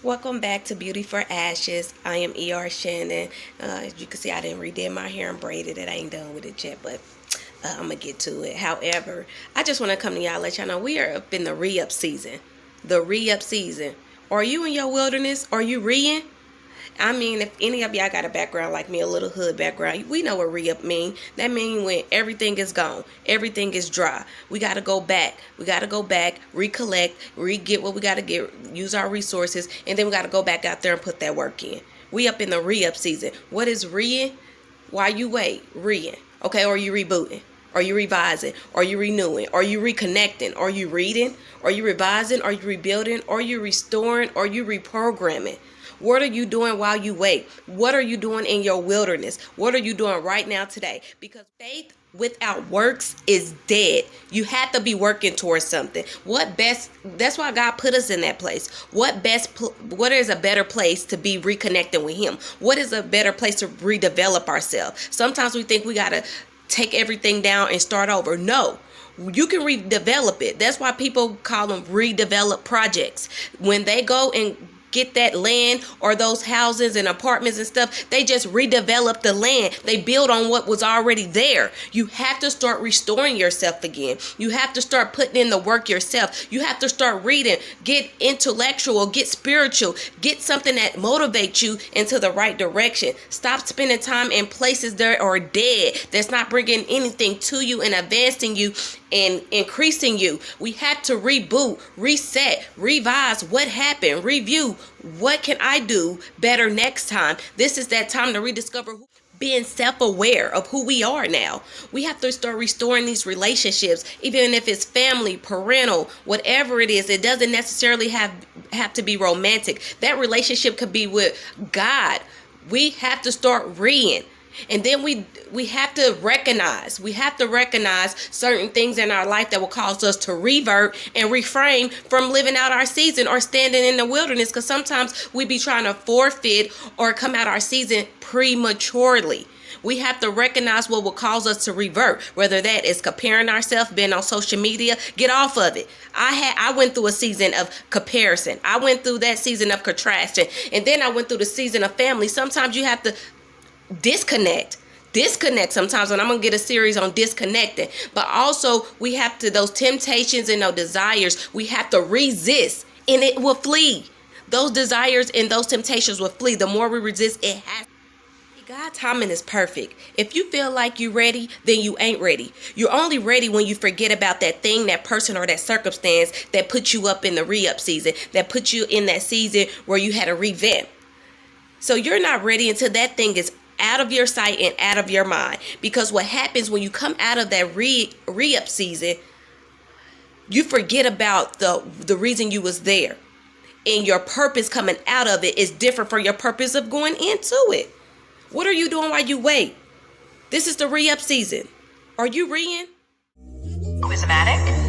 Welcome back to Beauty for Ashes. I am E.R Shannon. As you can see, I didn't redid my hair and braided it. I ain't done with it yet, but I'm going to get to it. However, I just want to come to y'all, let y'all know we are up in the re-up season. The re-up season. Are you in your wilderness? Are you re-ing? I mean, if any of y'all got a background like me, a little hood background, we know what re-up mean. That mean when everything is gone, everything is dry. We got to go back. We got to go back, recollect, get what we got to get, use our resources, and then we got to go back out there and put that work in. We up in the re-up season. What is re-ing? Why you wait? Re-ing. Okay, or you rebooting? Are you revising? Are you renewing? Are you reconnecting? Are you reading? Are you revising? Are you rebuilding? Are you restoring? Are you reprogramming? What are you doing while you wait? What are you doing in your wilderness? What are you doing right now today? Because faith without works is dead. You have to be working towards something. That's why God put us in that place. What is a better place to be reconnecting with Him? What is a better place to redevelop ourselves? Sometimes we think we got to take everything down and start over. No. You can redevelop it. That's why people call them redevelop projects. When they go and get that land or those houses and apartments and stuff, they just redevelop the land. They build on what was already there. You have to start restoring yourself again. You have to start putting in the work yourself. You have to start reading, get intellectual, get spiritual, get something that motivates you into the right direction. Stop spending time in places that are dead, that's not bringing anything to you and advancing you and increasing you. We have to reboot, reset, revise what happened, review what can I do better next time. This is that time to rediscover being self-aware of who we are now. We have to start restoring these relationships, even if it's family, parental, whatever it is. It doesn't necessarily have to be romantic. That relationship could be with God. We have to start reading. And then we have to recognize certain things in our life that will cause us to revert and refrain from living out our season or standing in the wilderness, because sometimes we be trying to forfeit or come out our season prematurely. We have to recognize what will cause us to revert, whether that is comparing ourselves, being on social media. Get off of it. I went through a season of comparison. I went through that season of contrasting. And then I went through the season of family. Sometimes you have to disconnect sometimes, and I'm gonna get a series on disconnecting. But also we have to, those temptations and those desires, we have to resist and it will flee. Those desires and those temptations will flee. The more we resist, it has. God's timing is perfect. If you feel like you're ready, then you ain't ready. You're only ready when you forget about that thing, that person, or that circumstance that put you up in the re-up season, that put you in that season where you had a revamp. So you're not ready until that thing is out of your sight and out of your mind. Because what happens when you come out of that re-up season, you forget about the reason you was there. And your purpose coming out of it is different from your purpose of going into it. What are you doing while you wait? This is the re-up season. Are you re-ing? Quizmatic.